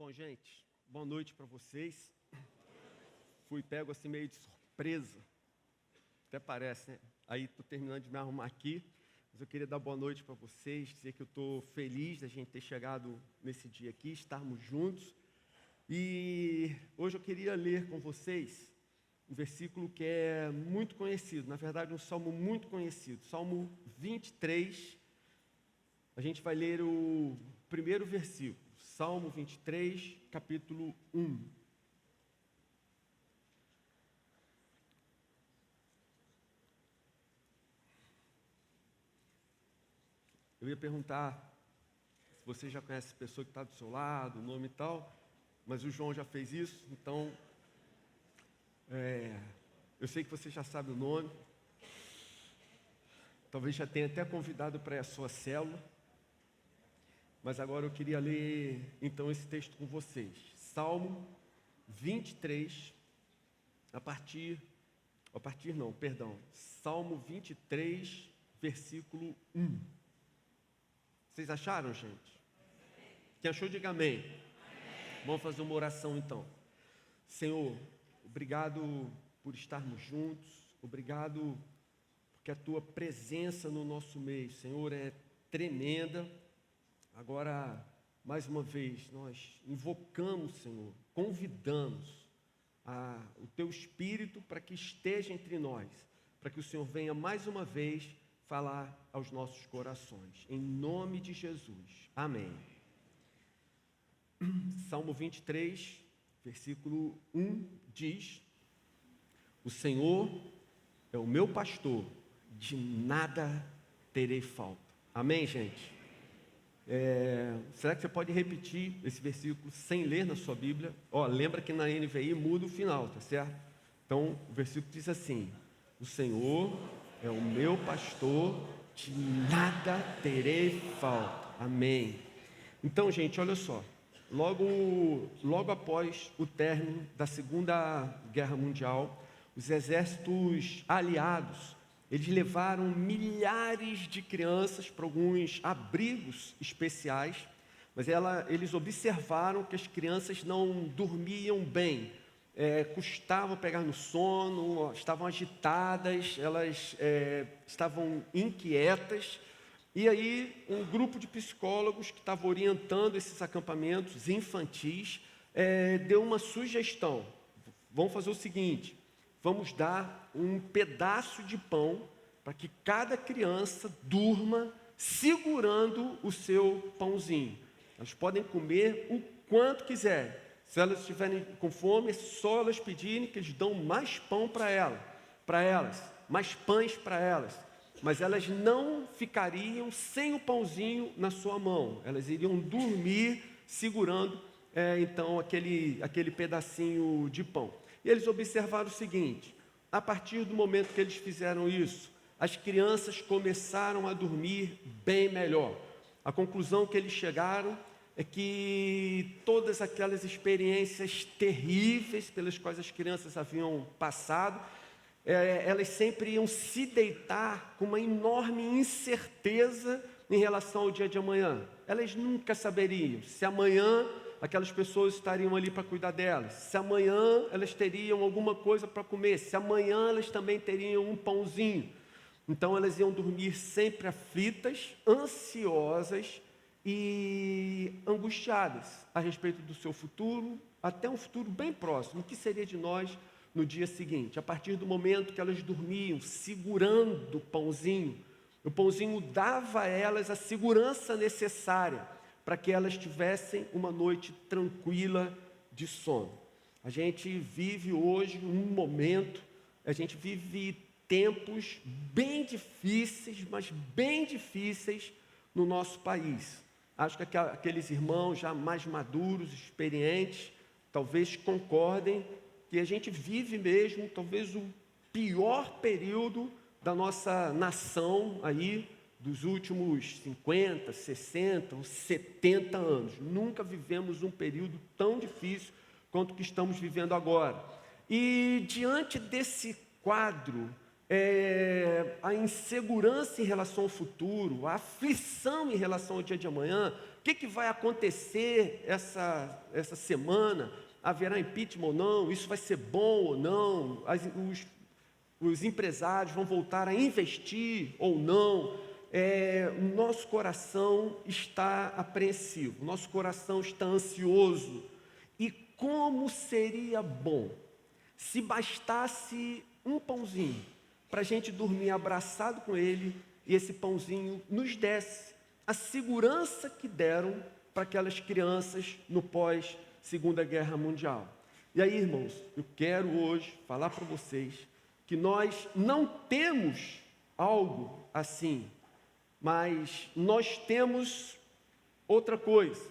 Bom, gente, boa noite para vocês. Fui pego assim meio de surpresa, até parece, né? Aí estou terminando de me arrumar aqui, mas eu queria dar boa noite para vocês, dizer que eu estou feliz da gente ter chegado nesse dia aqui, estarmos juntos. E hoje eu queria ler com vocês um versículo que é muito conhecido, na verdade um salmo muito conhecido, Salmo 23. A gente vai ler o primeiro versículo, Salmo 23, capítulo 1. Eu ia perguntar se você já conhece a pessoa que está do seu lado, o nome e tal, mas o João já fez isso, então eu sei que você já sabe o nome, talvez já tenha até convidado para a sua célula, mas agora eu queria ler então esse texto com vocês. Salmo 23, Salmo 23, versículo 1. Vocês acharam, gente? Quem achou, diga amém. Amém. Vamos fazer uma oração então. Senhor, obrigado por estarmos juntos, obrigado porque a Tua presença no nosso meio, Senhor, é tremenda. Agora, mais uma vez, nós invocamos, Senhor, convidamos o Teu Espírito para que esteja entre nós, para que o Senhor venha mais uma vez falar aos nossos corações, em nome de Jesus, amém. Salmo 23, versículo 1 diz: o Senhor é o meu pastor, de nada terei falta. Amém, gente? Será que você pode repetir esse versículo sem ler na sua Bíblia? Lembra que na NVI muda o final, tá certo? Então, o versículo diz assim: o Senhor é o meu pastor, de nada terei falta. Amém. Então, gente, olha só. Logo após o término da Segunda Guerra Mundial, os exércitos aliados, eles levaram milhares de crianças para alguns abrigos especiais, mas eles observaram que as crianças não dormiam bem, custavam pegar no sono, estavam agitadas, elas estavam inquietas. E aí um grupo de psicólogos que estava orientando esses acampamentos infantis deu uma sugestão: vamos fazer o seguinte, vamos dar um pedaço de pão para que cada criança durma segurando o seu pãozinho. Elas podem comer o quanto quiser. Se elas estiverem com fome, é só elas pedirem que eles dão mais pão para elas, mais pães para elas. Mas elas não ficariam sem o pãozinho na sua mão. Elas iriam dormir segurando então aquele pedacinho de pão. E eles observaram o seguinte: a partir do momento que eles fizeram isso, as crianças começaram a dormir bem melhor. A conclusão que eles chegaram é que todas aquelas experiências terríveis pelas quais as crianças haviam passado, elas sempre iam se deitar com uma enorme incerteza em relação ao dia de amanhã. Elas nunca saberiam se amanhã aquelas pessoas estariam ali para cuidar delas, se amanhã elas teriam alguma coisa para comer, se amanhã elas também teriam um pãozinho. Então elas iam dormir sempre aflitas, ansiosas e angustiadas a respeito do seu futuro, até um futuro bem próximo. O que seria de nós no dia seguinte? A partir do momento que elas dormiam segurando o pãozinho dava a elas a segurança necessária para que elas tivessem uma noite tranquila de sono. A gente vive hoje a gente vive tempos bem difíceis, mas bem difíceis no nosso país. Acho que aqueles irmãos já mais maduros, experientes, talvez concordem que a gente vive mesmo talvez o pior período da nossa nação aí, dos últimos 50, 60 ou 70 anos. Nunca vivemos um período tão difícil quanto o que estamos vivendo agora. E diante desse quadro, a insegurança em relação ao futuro, a aflição em relação ao dia de amanhã, o que vai acontecer essa semana, haverá impeachment ou não, isso vai ser bom ou não, os empresários vão voltar a investir ou não. O nosso coração está apreensivo, nosso coração está ansioso. E como seria bom se bastasse um pãozinho para a gente dormir abraçado com ele e esse pãozinho nos desse a segurança que deram para aquelas crianças no pós-Segunda Guerra Mundial. E aí, irmãos, eu quero hoje falar para vocês que nós não temos algo assim, mas nós temos outra coisa,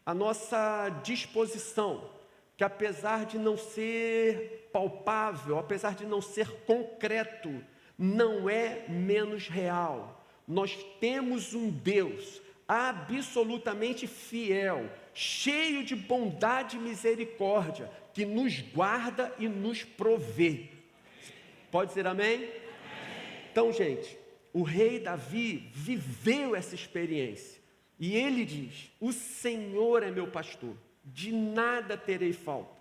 a nossa disposição, que apesar de não ser palpável, apesar de não ser concreto, não é menos real. Nós temos um Deus absolutamente fiel, cheio de bondade e misericórdia, que nos guarda e nos provê. Pode dizer amém? Amém. Então, gente, o rei Davi viveu essa experiência. E ele diz: o Senhor é meu pastor, de nada terei falta.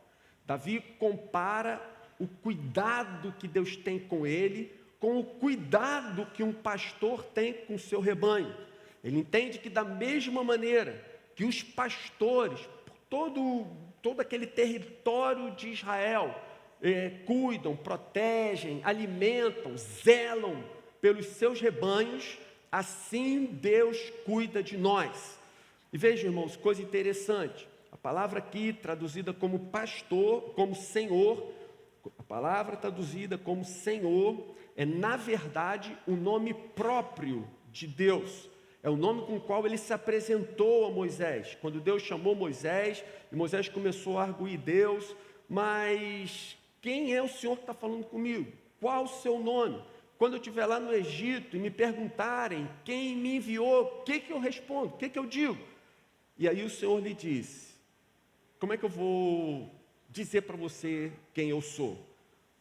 Davi compara o cuidado que Deus tem com ele, com o cuidado que um pastor tem com o seu rebanho. Ele entende que da mesma maneira que os pastores, por todo aquele território de Israel, cuidam, protegem, alimentam, zelam pelos seus rebanhos, assim Deus cuida de nós. E vejam, irmãos, coisa interessante, a palavra aqui traduzida como pastor, como Senhor, a palavra traduzida como Senhor é na verdade o nome próprio de Deus, é o nome com o qual ele se apresentou a Moisés. Quando Deus chamou Moisés, e Moisés começou a arguir Deus: mas quem é o Senhor que está falando comigo? Qual o seu nome? Quando eu estiver lá no Egito e me perguntarem quem me enviou, o que eu respondo? O que eu digo? E aí o Senhor lhe disse: como é que eu vou dizer para você quem eu sou?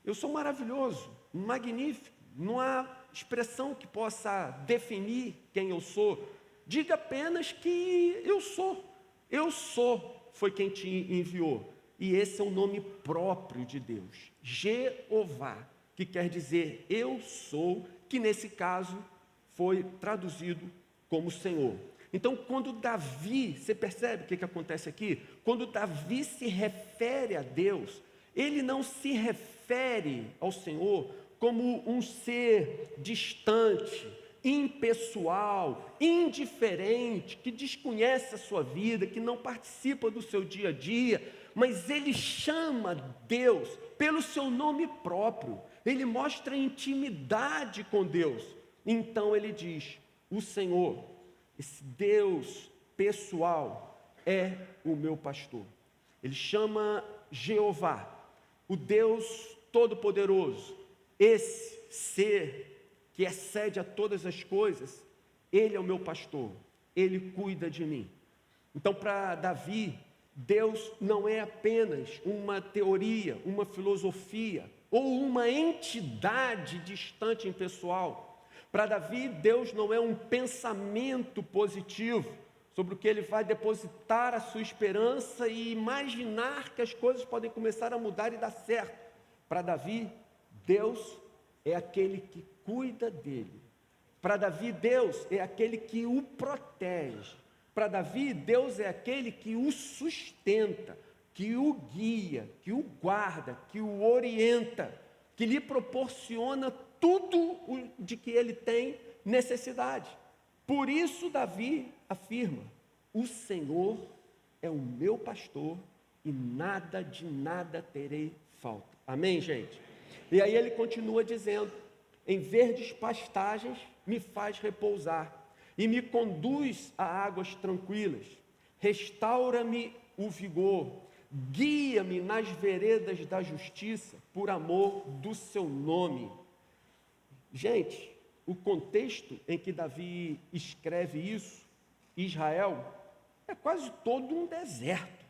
Eu sou maravilhoso, magnífico, não há expressão que possa definir quem eu sou. Diga apenas que eu sou. Eu sou foi quem te enviou. E esse é o nome próprio de Deus, Jeová, que quer dizer eu sou, que nesse caso foi traduzido como Senhor. Então, quando Davi, você percebe o que acontece aqui? Quando Davi se refere a Deus, ele não se refere ao Senhor como um ser distante, impessoal, indiferente, que desconhece a sua vida, que não participa do seu dia a dia, mas ele chama Deus pelo seu nome próprio, ele mostra intimidade com Deus. Então ele diz: o Senhor, esse Deus pessoal, é o meu pastor. Ele chama Jeová, o Deus Todo-Poderoso, esse ser que excede a todas as coisas. Ele é o meu pastor, ele cuida de mim. Então, para Davi, Deus não é apenas uma teoria, uma filosofia ou uma entidade distante impessoal. Para Davi, Deus não é um pensamento positivo sobre o que ele vai depositar a sua esperança e imaginar que as coisas podem começar a mudar e dar certo. Para Davi, Deus é aquele que cuida dele. Para Davi, Deus é aquele que o protege. Para Davi, Deus é aquele que o sustenta, que o guia, que o guarda, que o orienta, que lhe proporciona tudo de que ele tem necessidade. Por isso Davi afirma: o Senhor é o meu pastor e nada de nada terei falta. Amém, gente? E aí ele continua dizendo: em verdes pastagens me faz repousar e me conduz a águas tranquilas, restaura-me o vigor, guia-me nas veredas da justiça, por amor do seu nome. Gente, o contexto em que Davi escreve isso, Israel, é quase todo um deserto.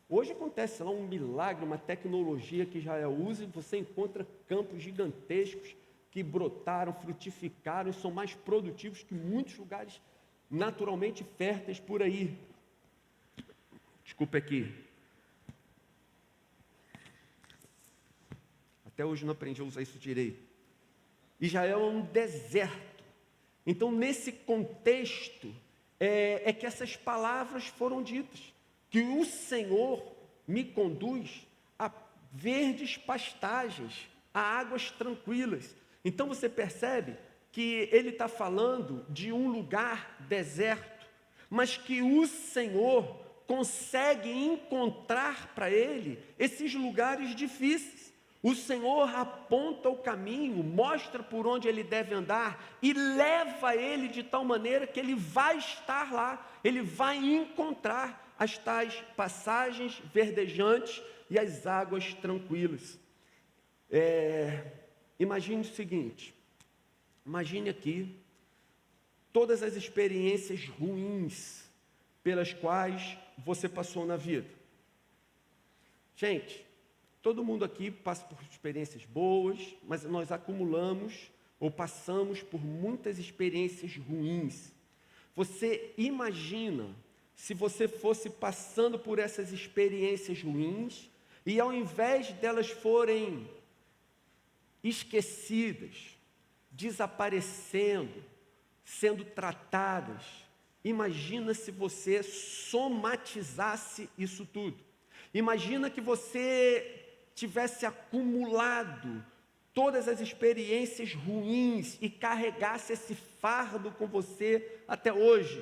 Hoje acontece lá um milagre, uma tecnologia que Israel usa, e você encontra campos gigantescos que brotaram, frutificaram e são mais produtivos que muitos lugares naturalmente férteis por aí. Desculpa aqui. Até hoje não aprendi a usar isso direito. Israel é um deserto. Então, nesse contexto, é que essas palavras foram ditas. Que o Senhor me conduz a verdes pastagens, a águas tranquilas. Então, você percebe que ele está falando de um lugar deserto, mas que o Senhor consegue encontrar para ele esses lugares difíceis. O Senhor aponta o caminho, mostra por onde ele deve andar e leva ele de tal maneira que ele vai estar lá, ele vai encontrar as tais passagens verdejantes e as águas tranquilas. Imagine o seguinte, imagine aqui todas as experiências ruins pelas quais você passou na vida. Gente, todo mundo aqui passa por experiências boas, mas nós acumulamos ou passamos por muitas experiências ruins. Você imagina se você fosse passando por essas experiências ruins e ao invés delas forem esquecidas, desaparecendo, sendo tratadas, imagina se você somatizasse isso tudo. Imagina que você tivesse acumulado todas as experiências ruins e carregasse esse fardo com você até hoje.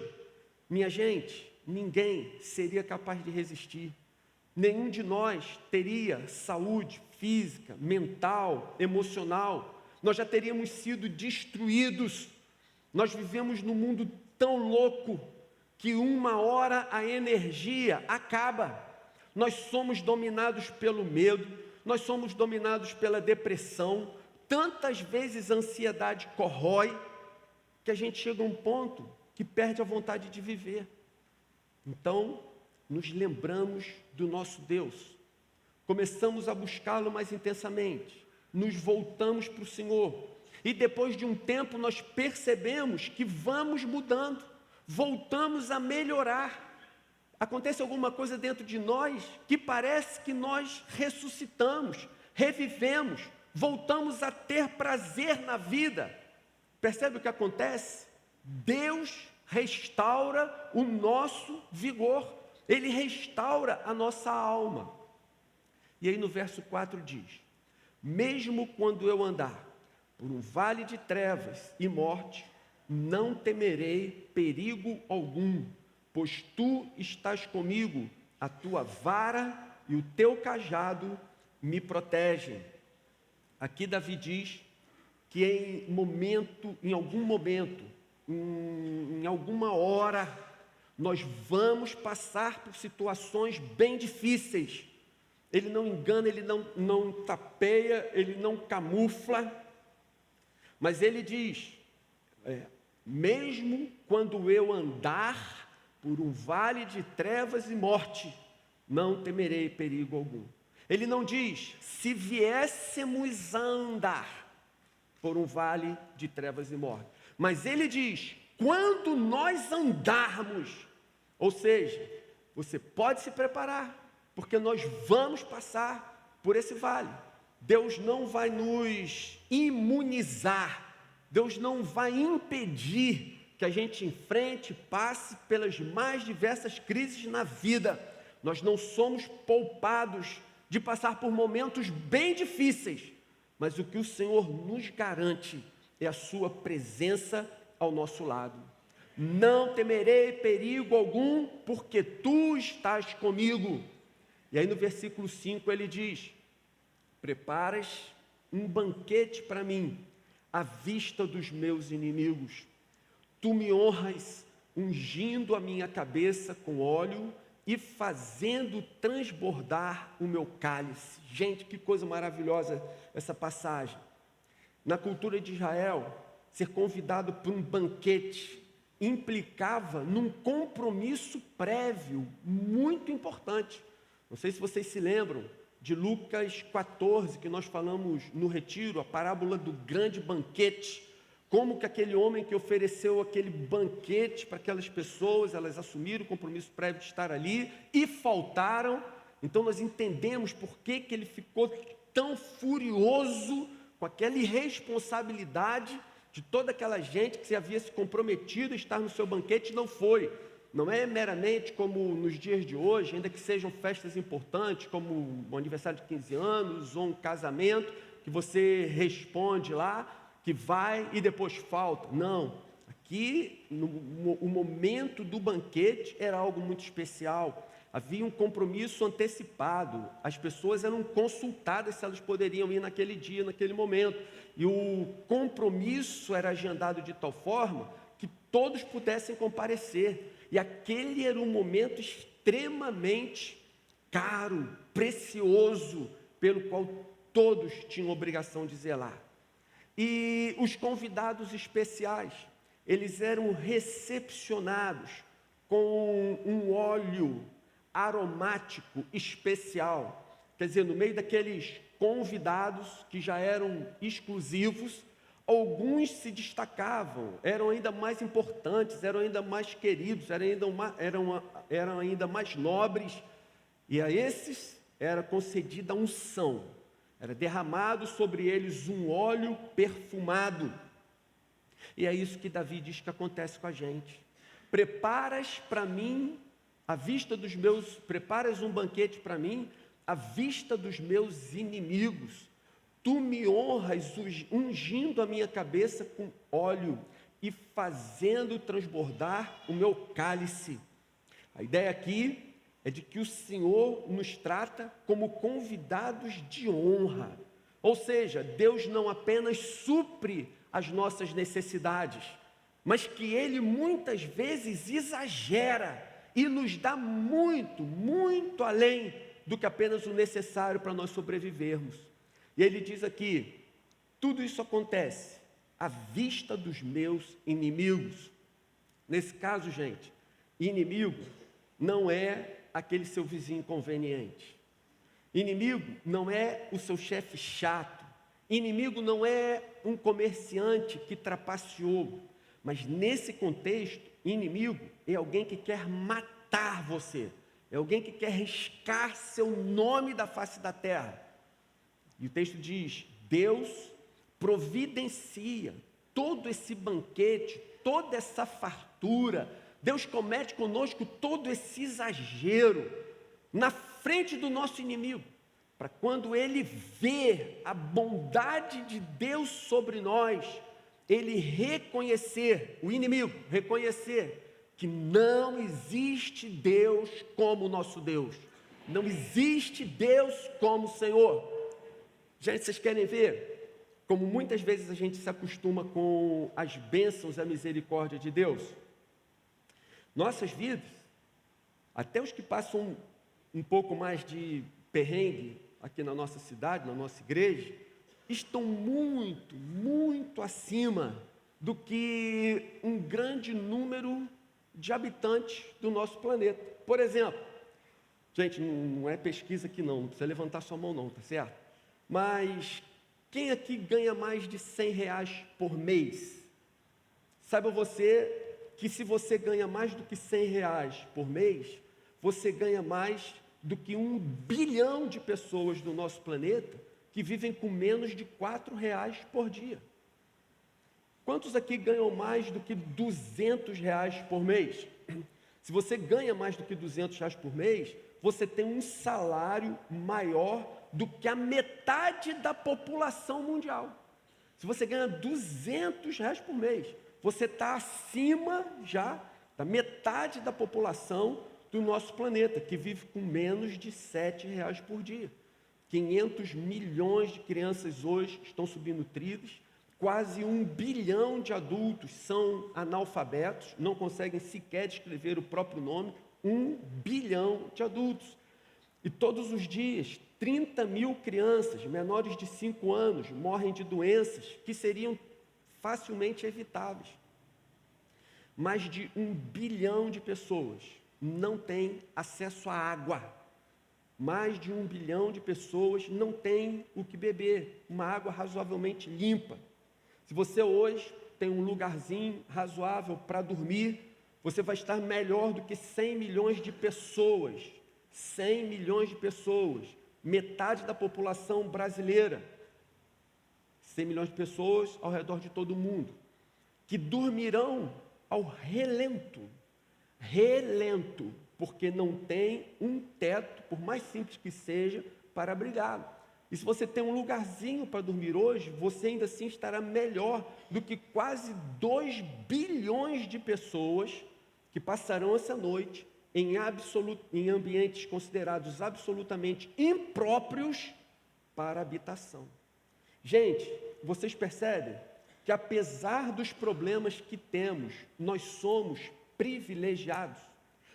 Minha gente, ninguém seria capaz de resistir. Nenhum de nós teria saúde física, mental, emocional. Nós já teríamos sido destruídos. Nós vivemos num mundo tão louco que uma hora a energia acaba. Nós somos dominados pelo medo. Nós somos dominados pela depressão, tantas vezes a ansiedade corrói, que a gente chega a um ponto que perde a vontade de viver. Então, nos lembramos do nosso Deus, começamos a buscá-lo mais intensamente, nos voltamos para o Senhor, e depois de um tempo nós percebemos que vamos mudando, voltamos a melhorar. Acontece alguma coisa dentro de nós que parece que nós ressuscitamos, revivemos, voltamos a ter prazer na vida. Percebe o que acontece? Deus restaura o nosso vigor, Ele restaura a nossa alma. E aí no verso 4 diz: mesmo quando eu andar por um vale de trevas e morte, não temerei perigo algum, pois tu estás comigo, a tua vara e o teu cajado me protegem. Aqui Davi diz que em algum momento, em alguma hora, nós vamos passar por situações bem difíceis. Ele não engana, ele não tapeia, ele não camufla, mas ele diz, mesmo quando eu andar por um vale de trevas e morte, não temerei perigo algum. Ele não diz, se viéssemos a andar por um vale de trevas e morte, mas ele diz, quando nós andarmos, ou seja, você pode se preparar, porque nós vamos passar por esse vale. Deus não vai nos imunizar, Deus não vai impedir que a gente enfrente, passe pelas mais diversas crises na vida. Nós não somos poupados de passar por momentos bem difíceis, mas o que o Senhor nos garante é a sua presença ao nosso lado. Não temerei perigo algum, porque tu estás comigo. E aí no versículo 5 ele diz, preparas um banquete para mim, à vista dos meus inimigos. Tu me honras, ungindo a minha cabeça com óleo e fazendo transbordar o meu cálice. Gente, que coisa maravilhosa essa passagem. Na cultura de Israel, ser convidado para um banquete implicava num compromisso prévio muito importante. Não sei se vocês se lembram de Lucas 14, que nós falamos no retiro, a parábola do grande banquete, como que aquele homem que ofereceu aquele banquete para aquelas pessoas, elas assumiram o compromisso prévio de estar ali e faltaram. Então nós entendemos por que ele ficou tão furioso com aquela irresponsabilidade de toda aquela gente que se havia se comprometido a estar no seu banquete e não foi. Não é meramente como nos dias de hoje, ainda que sejam festas importantes, como um aniversário de 15 anos ou um casamento, que você responde lá, que vai e depois falta. Não, aqui o momento do banquete era algo muito especial. Havia um compromisso antecipado, as pessoas eram consultadas se elas poderiam ir naquele dia, naquele momento, e o compromisso era agendado de tal forma que todos pudessem comparecer, e aquele era um momento extremamente caro, precioso, pelo qual todos tinham obrigação de zelar. E os convidados especiais, eles eram recepcionados com um óleo aromático especial. Quer dizer, no meio daqueles convidados que já eram exclusivos, alguns se destacavam, eram ainda mais importantes, eram ainda mais queridos, eram ainda mais nobres, e a esses era concedida a unção, era derramado sobre eles um óleo perfumado. E é isso que Davi diz que acontece com a gente. Preparas para mim preparas um banquete para mim à vista dos meus inimigos. Tu me honras ungindo a minha cabeça com óleo e fazendo transbordar o meu cálice. A ideia aqui é de que o Senhor nos trata como convidados de honra. Ou seja, Deus não apenas supre as nossas necessidades, mas que Ele muitas vezes exagera e nos dá muito, muito além do que apenas o necessário para nós sobrevivermos. E Ele diz aqui, tudo isso acontece à vista dos meus inimigos. Nesse caso, gente, inimigo não é aquele seu vizinho inconveniente. Inimigo não é o seu chefe chato. Inimigo não é um comerciante que trapaceou. Mas nesse contexto, inimigo é alguém que quer matar você. É alguém que quer riscar seu nome da face da terra. E o texto diz, Deus providencia todo esse banquete, toda essa fartura. Deus comete conosco todo esse exagero na frente do nosso inimigo, para quando ele vê a bondade de Deus sobre nós, ele reconhecer, o inimigo, reconhecer que não existe Deus como o nosso Deus, não existe Deus como o Senhor. Gente, vocês querem ver como muitas vezes a gente se acostuma com as bênçãos e a misericórdia de Deus? Nossas vidas, até os que passam um pouco mais de perrengue aqui na nossa cidade, na nossa igreja, estão muito, muito acima do que um grande número de habitantes do nosso planeta. Por exemplo, gente, não é pesquisa aqui não precisa levantar sua mão não, tá certo? Mas quem aqui ganha mais de R$100 por mês? Saiba você que se você ganha mais do que R$100 por mês, você ganha mais do que 1 bilhão de pessoas do nosso planeta que vivem com menos de R$4 por dia. Quantos aqui ganham mais do que R$200 por mês? Se você ganha mais do que R$200 por mês, você tem um salário maior do que a metade da população mundial. Se você ganha R$200 por mês, você está acima já da metade da população do nosso planeta, que vive com menos de R$7 por dia. 500 milhões de crianças hoje estão subnutridas, quase 1 bilhão de adultos são analfabetos, não conseguem sequer escrever o próprio nome, 1 bilhão de adultos. E todos os dias, 30 mil crianças menores de 5 anos morrem de doenças que seriam facilmente evitáveis. Mais de 1 bilhão de pessoas não têm acesso à água. Mais de 1 bilhão de pessoas não têm o que beber, uma água razoavelmente limpa. Se você hoje tem um lugarzinho razoável para dormir, você vai estar melhor do que 100 milhões de pessoas. 100 milhões de pessoas, metade da população brasileira. 100 milhões de pessoas ao redor de todo o mundo, que dormirão ao relento. Relento, porque não tem um teto, por mais simples que seja, para abrigá-lo. E se você tem um lugarzinho para dormir hoje, você ainda assim estará melhor do que quase 2 bilhões de pessoas que passarão essa noite em ambientes considerados absolutamente impróprios para habitação. Gente, vocês percebem que apesar dos problemas que temos, nós somos privilegiados.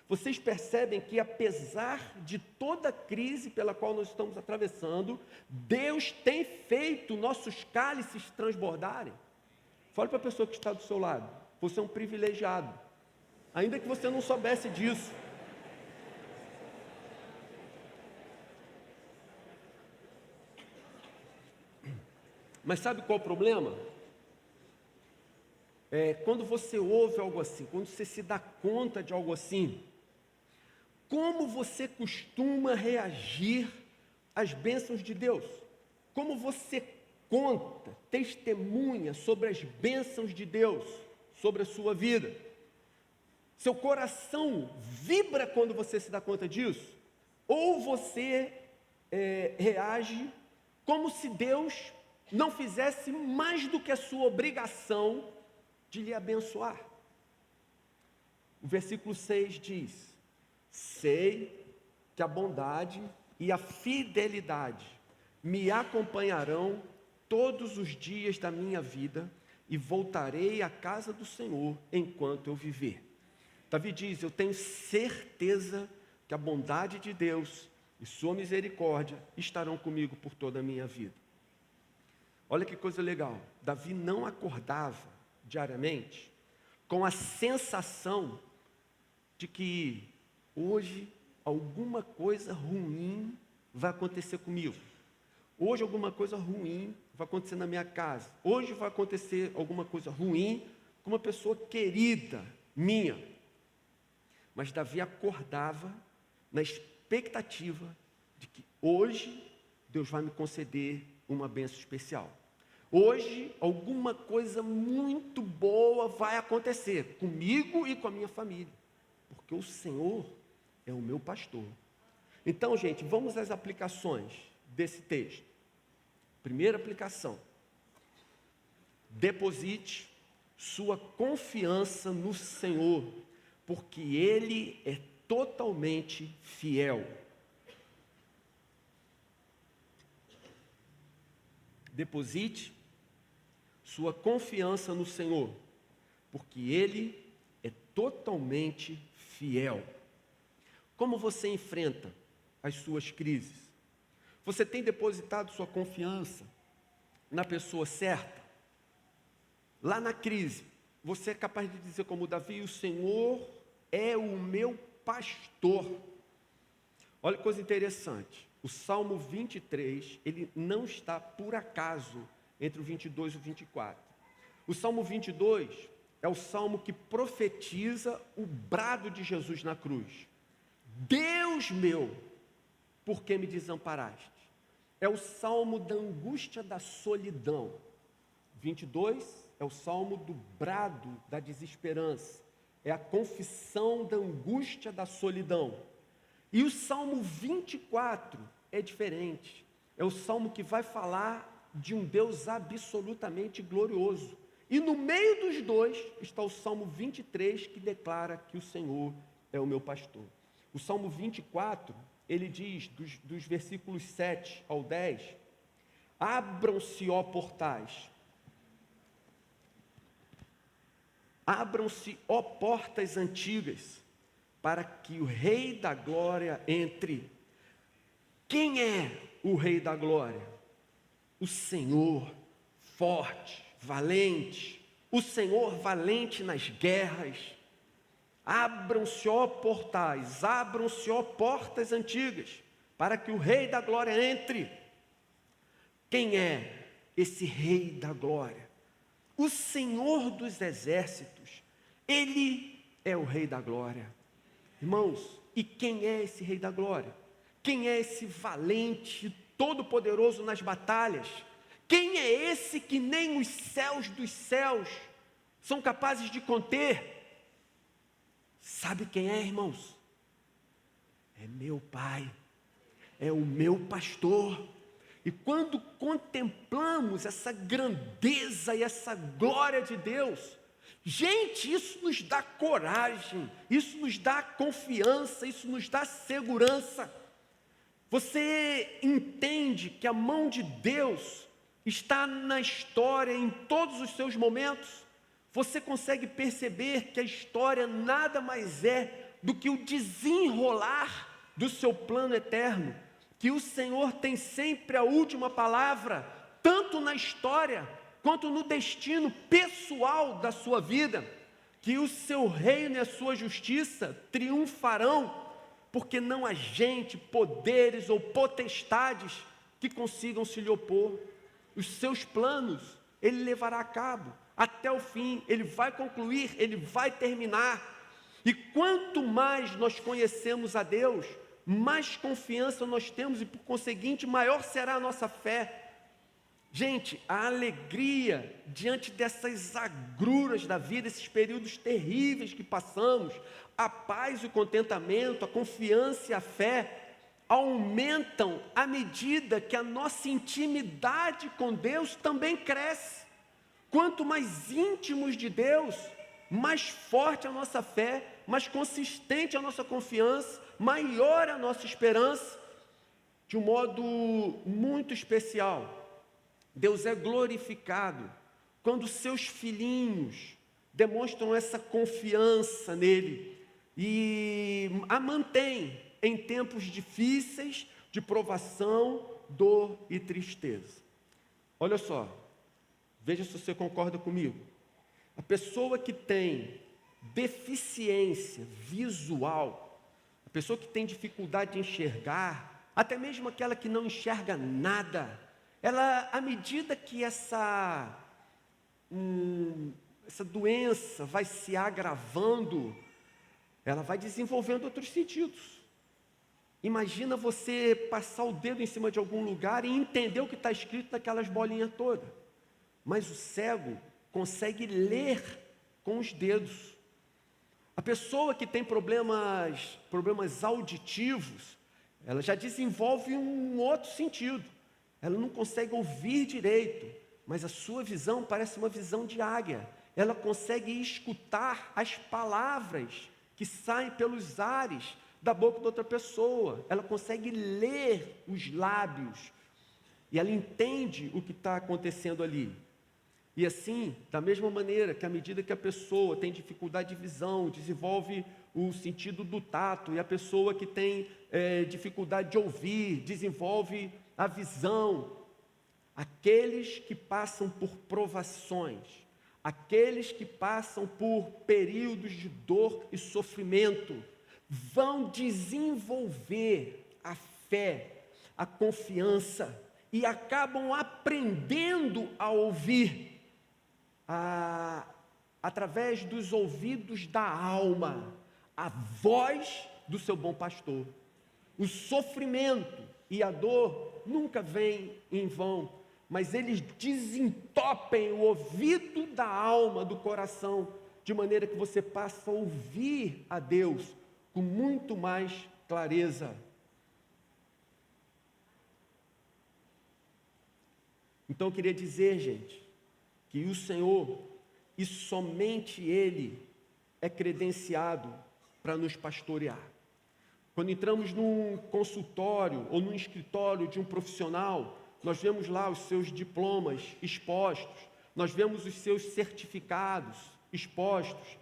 Vocês percebem que apesar de toda a crise pela qual nós estamos atravessando, Deus tem feito nossos cálices transbordarem. Fale para a pessoa que está do seu lado, você é um privilegiado, ainda que você não soubesse disso. Mas sabe qual é o problema? Quando você ouve algo assim, quando você se dá conta de algo assim, como você costuma reagir às bênçãos de Deus? Como você conta, testemunha sobre as bênçãos de Deus sobre a sua vida? Seu coração vibra quando você se dá conta disso? Ou você reage como se Deus não fizesse mais do que a sua obrigação de lhe abençoar? O versículo 6 diz: sei que a bondade e a fidelidade me acompanharão todos os dias da minha vida e voltarei à casa do Senhor enquanto eu viver. Davi diz: eu tenho certeza que a bondade de Deus e sua misericórdia estarão comigo por toda a minha vida. Olha que coisa legal, Davi não acordava diariamente com a sensação de que hoje alguma coisa ruim vai acontecer comigo. Hoje alguma coisa ruim vai acontecer na minha casa. Hoje vai acontecer alguma coisa ruim com uma pessoa querida minha. Mas Davi acordava na expectativa de que hoje Deus vai me conceder uma bênção especial. Hoje alguma coisa muito boa vai acontecer comigo e com a minha família, porque o Senhor é o meu pastor. Então, gente, vamos às aplicações desse texto. Primeira aplicação: deposite sua confiança no Senhor, porque Ele é totalmente fiel. Deposite sua confiança no Senhor, porque Ele é totalmente fiel. Como você enfrenta as suas crises? Você tem depositado sua confiança na pessoa certa? Lá na crise, você é capaz de dizer como Davi: o Senhor é o meu pastor. Olha que coisa interessante, o Salmo 23, ele não está por acaso entre o 22 e o 24. O Salmo 22 é o salmo que profetiza o brado de Jesus na cruz. Deus meu, por que me desamparaste? É o salmo da angústia da solidão. 22 é o salmo do brado da desesperança. É a confissão da angústia da solidão. E o salmo 24 é diferente. É o salmo que vai falar de um Deus absolutamente glorioso. E no meio dos dois está o Salmo 23, que declara que o Senhor é o meu pastor. O Salmo 24, ele diz, dos versículos 7 ao 10, abram-se, ó portais, abram-se, ó portas antigas, para que o Rei da Glória entre. Quem é o Rei da Glória? O Senhor forte, valente, o Senhor valente nas guerras. Abram-se, ó portais, abram-se, ó portas antigas, para que o Rei da Glória entre. Quem é esse Rei da Glória? o Senhor dos exércitos, Ele é o Rei da glória. Irmãos, e quem é esse Rei da glória? Quem é esse valente, todo-poderoso nas batalhas? Quem é esse que nem os céus dos céus são capazes de conter? Sabe quem é, irmãos? É meu Pai, é o meu pastor. E quando contemplamos essa grandeza e essa glória de Deus, gente, isso nos dá coragem, isso nos dá confiança, isso nos dá segurança. Você entende que a mão de Deus está na história em todos os seus momentos? Você consegue perceber que a história nada mais é do que o desenrolar do seu plano eterno, que o Senhor tem sempre a última palavra, tanto na história quanto no destino pessoal da sua vida, que o seu reino e a sua justiça triunfarão, porque não há gente, poderes ou potestades que consigam se lhe opor. Os seus planos Ele levará a cabo até o fim, Ele vai concluir, Ele vai terminar. E quanto mais nós conhecemos a Deus, mais confiança nós temos e, por conseguinte, maior será a nossa fé. Gente, a alegria diante dessas agruras da vida, esses períodos terríveis que passamos, a paz e o contentamento, a confiança e a fé aumentam à medida que a nossa intimidade com Deus também cresce. Quanto mais íntimos de Deus, mais forte a nossa fé, mais consistente a nossa confiança, maior a nossa esperança. De um modo muito especial, Deus é glorificado quando seus filhinhos demonstram essa confiança nele e a mantêm em tempos difíceis de provação, dor e tristeza. Olha só, veja se você concorda comigo. A pessoa que tem deficiência visual, a pessoa que tem dificuldade de enxergar, até mesmo aquela que não enxerga nada, ela, à medida que essa doença vai se agravando, ela vai desenvolvendo outros sentidos. Imagina você passar o dedo em cima de algum lugar e entender o que está escrito naquelas bolinhas todas. Mas o cego consegue ler com os dedos. A pessoa que tem problemas auditivos, ela já desenvolve um outro sentido. Ela não consegue ouvir direito, mas a sua visão parece uma visão de águia. Ela consegue escutar as palavras que saem pelos ares da boca de outra pessoa. Ela consegue ler os lábios e ela entende o que está acontecendo ali. E assim, da mesma maneira que à medida que a pessoa tem dificuldade de visão, desenvolve o sentido do tato, e a pessoa que tem dificuldade de ouvir, desenvolve a visão. Aqueles que passam por provações, aqueles que passam por períodos de dor e sofrimento, vão desenvolver a fé, a confiança, e acabam aprendendo a ouvir através dos ouvidos da alma, a voz do seu bom pastor. O sofrimento e a dor nunca vêm em vão, mas eles desentopem o ouvido da alma, do coração, de maneira que você passa a ouvir a Deus com muito mais clareza. Então eu queria dizer, gente, que o Senhor, e somente Ele, é credenciado para nos pastorear. Quando entramos num consultório ou num escritório de um profissional, nós vemos lá os seus diplomas expostos, nós vemos os seus certificados expostos.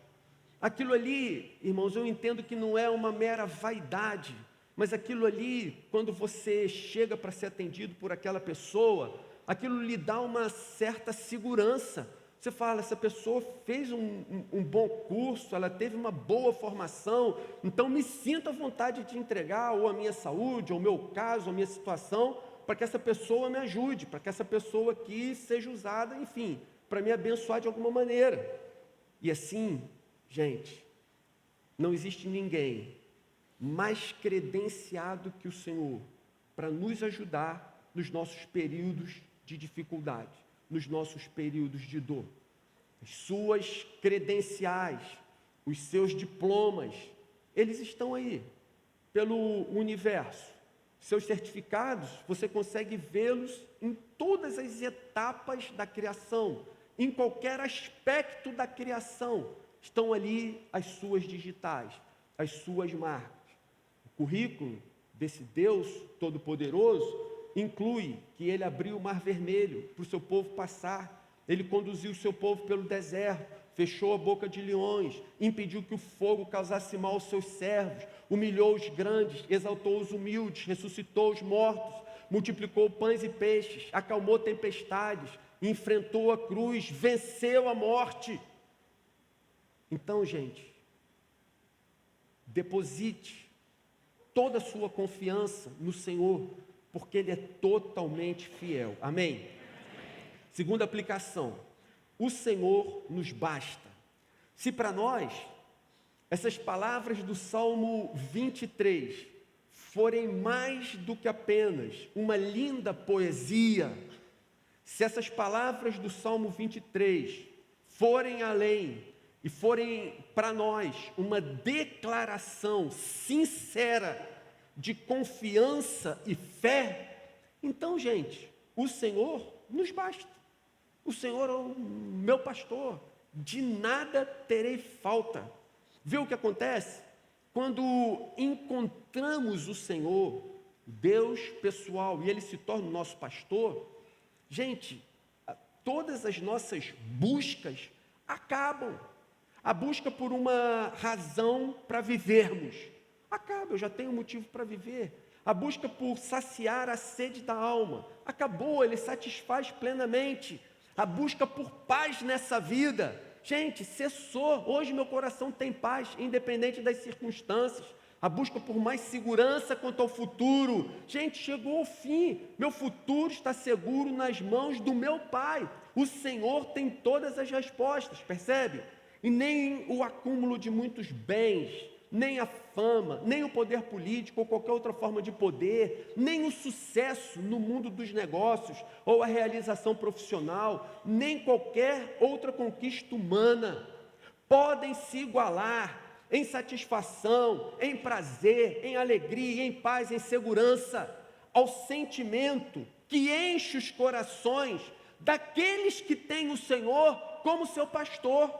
Aquilo ali, irmãos, eu entendo que não é uma mera vaidade, mas aquilo ali, quando você chega para ser atendido por aquela pessoa, aquilo lhe dá uma certa segurança. Você fala, essa pessoa fez um bom curso, ela teve uma boa formação, então me sinto à vontade de entregar ou a minha saúde, ou o meu caso, ou a minha situação, para que essa pessoa me ajude, para que essa pessoa aqui seja usada, enfim, para me abençoar de alguma maneira. E assim, gente, não existe ninguém mais credenciado que o Senhor para nos ajudar nos nossos períodos de dificuldade, nos nossos períodos de dor. As suas credenciais, os seus diplomas, eles estão aí, pelo universo. Seus certificados, você consegue vê-los em todas as etapas da criação, em qualquer aspecto da criação, estão ali as suas digitais, as suas marcas. O currículo desse Deus Todo-Poderoso inclui que ele abriu o Mar Vermelho para o seu povo passar, ele conduziu o seu povo pelo deserto, fechou a boca de leões, impediu que o fogo causasse mal aos seus servos, humilhou os grandes, exaltou os humildes, ressuscitou os mortos, multiplicou pães e peixes, acalmou tempestades, enfrentou a cruz, venceu a morte. Então, gente, deposite toda a sua confiança no Senhor, porque Ele é totalmente fiel. Amém? Segunda aplicação, o Senhor nos basta. Se para nós, essas palavras do Salmo 23 forem mais do que apenas uma linda poesia, se essas palavras do Salmo 23 forem além e forem para nós uma declaração sincera de confiança e fé, então, gente, o Senhor nos basta. O Senhor é o meu pastor, de nada terei falta. Vê o que acontece? Quando encontramos o Senhor, Deus pessoal, e Ele se torna o nosso pastor, gente, todas as nossas buscas acabam. A busca por uma razão para vivermos acaba, eu já tenho motivo para viver. A busca por saciar a sede da alma acabou, Ele satisfaz plenamente. A busca por paz nessa vida, gente, cessou. Hoje meu coração tem paz, independente das circunstâncias. A busca por mais segurança quanto ao futuro, gente, chegou ao fim. Meu futuro está seguro nas mãos do meu Pai. O Senhor tem todas as respostas, percebe? E nem o acúmulo de muitos bens, nem a fama, nem o poder político ou qualquer outra forma de poder, nem o sucesso no mundo dos negócios ou a realização profissional, nem qualquer outra conquista humana podem se igualar em satisfação, em prazer, em alegria, em paz, em segurança, ao sentimento que enche os corações daqueles que têm o Senhor como seu pastor.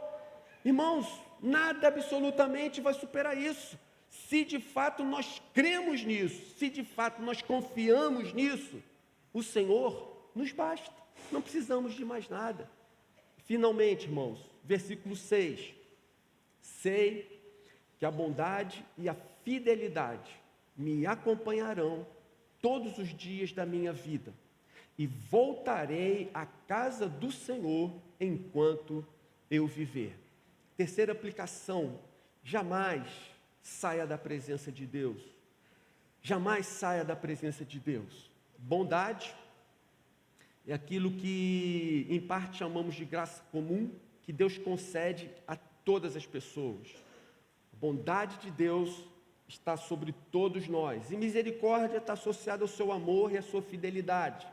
Irmãos, nada absolutamente vai superar isso. Se de fato nós cremos nisso, se de fato nós confiamos nisso, o Senhor nos basta, não precisamos de mais nada. Finalmente, irmãos, versículo 6, sei que a bondade e a fidelidade me acompanharão todos os dias da minha vida, e voltarei à casa do Senhor enquanto eu viver. Terceira aplicação, jamais saia da presença de Deus. Jamais saia da presença de Deus. Bondade é aquilo que em parte chamamos de graça comum, que Deus concede a todas as pessoas. A bondade de Deus está sobre todos nós. E misericórdia está associada ao seu amor e à sua fidelidade.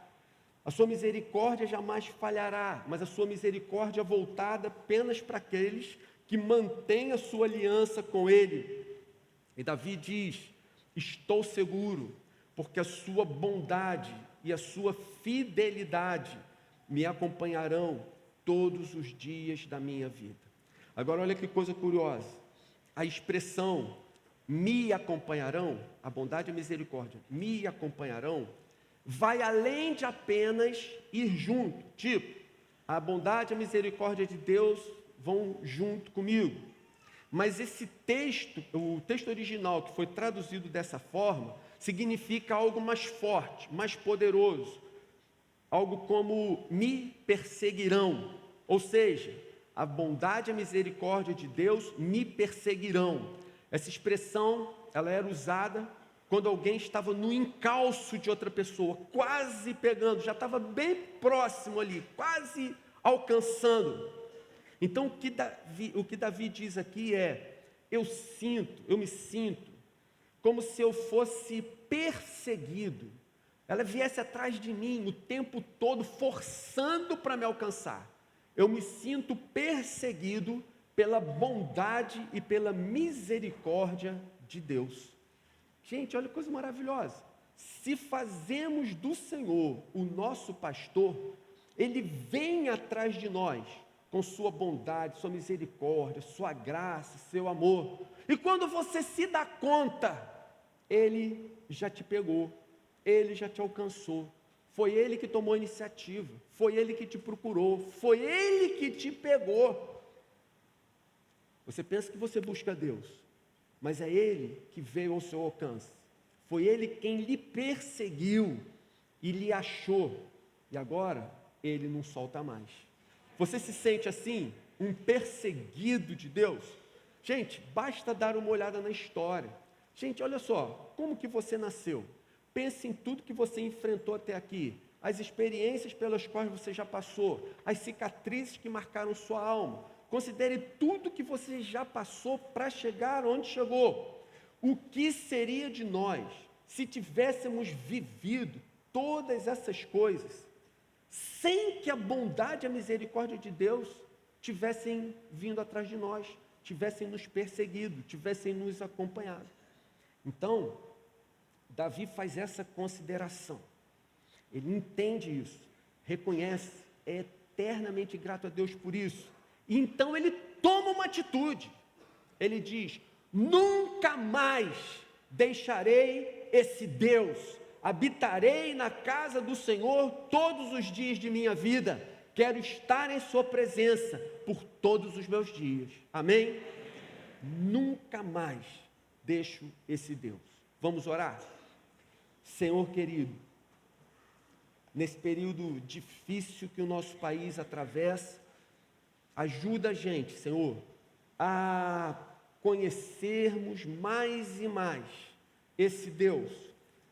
A sua misericórdia jamais falhará, mas a sua misericórdia é voltada apenas para aqueles que mantém a sua aliança com Ele. E Davi diz, estou seguro, porque a sua bondade e a sua fidelidade me acompanharão todos os dias da minha vida. Agora olha que coisa curiosa, a expressão me acompanharão, a bondade e a misericórdia me acompanharão, vai além de apenas ir junto, tipo, a bondade e a misericórdia de Deus vão junto comigo. Mas esse texto, o texto original que foi traduzido dessa forma, significa algo mais forte, mais poderoso. Algo como me perseguirão. Ou seja, a bondade e a misericórdia de Deus me perseguirão. Essa expressão, ela era usada quando alguém estava no encalço de outra pessoa, quase pegando, já estava bem próximo ali, quase alcançando. Então o que Davi diz aqui é: eu me sinto como se eu fosse perseguido, ela viesse atrás de mim o tempo todo, forçando para me alcançar. Eu me sinto perseguido pela bondade e pela misericórdia de Deus. Gente, olha que coisa maravilhosa. Se fazemos do Senhor o nosso pastor, Ele vem atrás de nós com sua bondade, sua misericórdia, sua graça, seu amor. E quando você se dá conta, Ele já te pegou, Ele já te alcançou. Foi Ele que tomou a iniciativa, foi Ele que te procurou, foi Ele que te pegou. Você pensa que você busca Deus, mas é Ele que veio ao seu alcance. Foi Ele quem lhe perseguiu e lhe achou. E agora, Ele não solta mais. Você se sente assim, um perseguido de Deus? Gente, basta dar uma olhada na história. Gente, olha só, como que você nasceu? Pense em tudo que você enfrentou até aqui. As experiências pelas quais você já passou. As cicatrizes que marcaram sua alma. Considere tudo que você já passou para chegar onde chegou. O que seria de nós se tivéssemos vivido todas essas coisas sem que a bondade e a misericórdia de Deus tivessem vindo atrás de nós, tivessem nos perseguido, tivessem nos acompanhado? Então, Davi faz essa consideração. Ele entende isso, reconhece, é eternamente grato a Deus por isso. E então ele toma uma atitude. Ele diz: nunca mais deixarei esse Deus, habitarei na casa do Senhor todos os dias de minha vida, quero estar em sua presença por todos os meus dias. Amém? Nunca mais deixo esse Deus. Vamos orar? Senhor querido, nesse período difícil que o nosso país atravessa, ajuda a gente, Senhor, a conhecermos mais e mais esse Deus,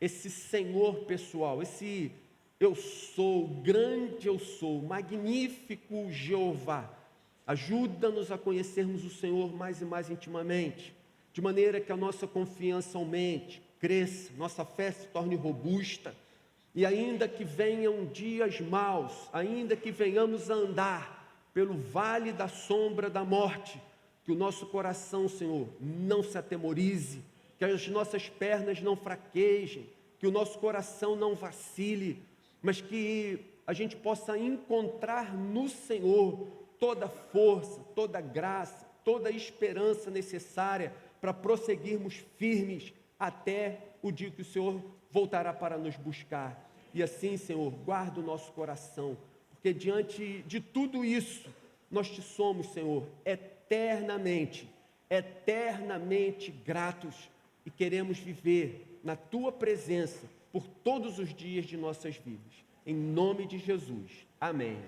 esse Senhor pessoal, esse eu sou, grande eu sou, magnífico Jeová. Ajuda-nos a conhecermos o Senhor mais e mais intimamente, de maneira que a nossa confiança aumente, cresça, nossa fé se torne robusta, e ainda que venham dias maus, ainda que venhamos a andar pelo vale da sombra da morte, que o nosso coração, Senhor, não se atemorize, que as nossas pernas não fraquejem, que o nosso coração não vacile, mas que a gente possa encontrar no Senhor toda força, toda graça, toda esperança necessária para prosseguirmos firmes até o dia que o Senhor voltará para nos buscar. E assim, Senhor, guarda o nosso coração, porque diante de tudo isso, nós te somos, Senhor, eternamente gratos, e queremos viver na Tua presença por todos os dias de nossas vidas. Em nome de Jesus. Amém.